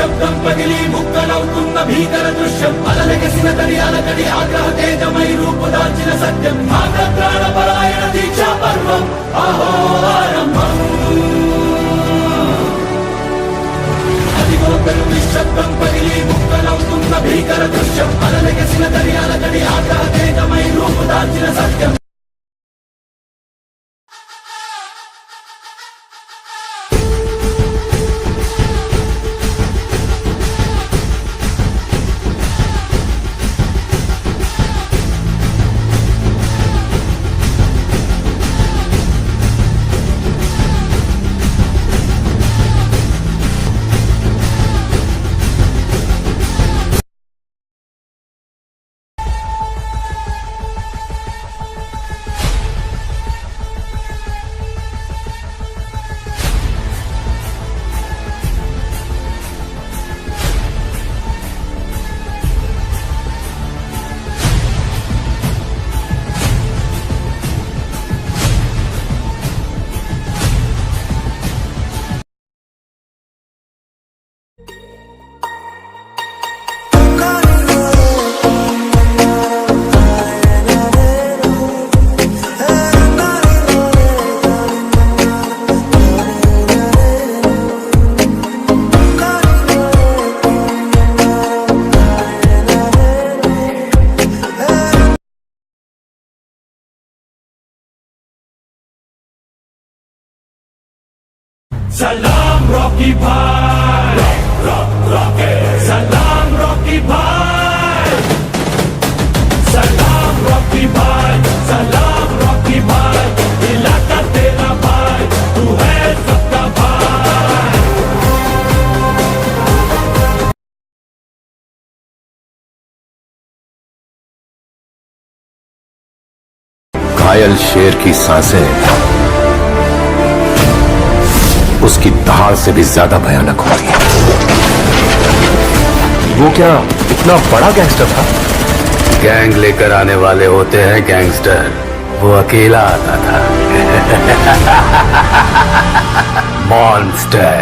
నిశ్శబ్దం పగిలి ముక్కలవుతున్న భీకర దృశ్యం అలలెగసిన తడి అలకడి ఆగ్రహ తేజమై రూపుదాల్చిన సత్యం ప్రాణపరాయణ దీక్షా పర్వం అహో ఆరంభం అదిగోతరు నిశ్శబ్దం పగిలి ముక్కలవుతున్న భీకర దృశ్యం అలలెగసిన తడి అలకడి ఆగ్రహ తేజమై రూపుదాల్చిన సత్యం सलाम रॉकी भाई रॉकी सलाम रॉकी भाई सलाम रॉकी भाई सलाम रॉकी भाई इलाका तेरा भाई तू है सबका भाई घायल शेर की सांसें उसकी दहाड़ से भी ज्यादा भयानक होती है। वो क्या इतना बड़ा गैंगस्टर था? गैंग लेकर आने वाले होते हैं गैंगस्टर, वो अकेला आता था। मॉन्स्टर।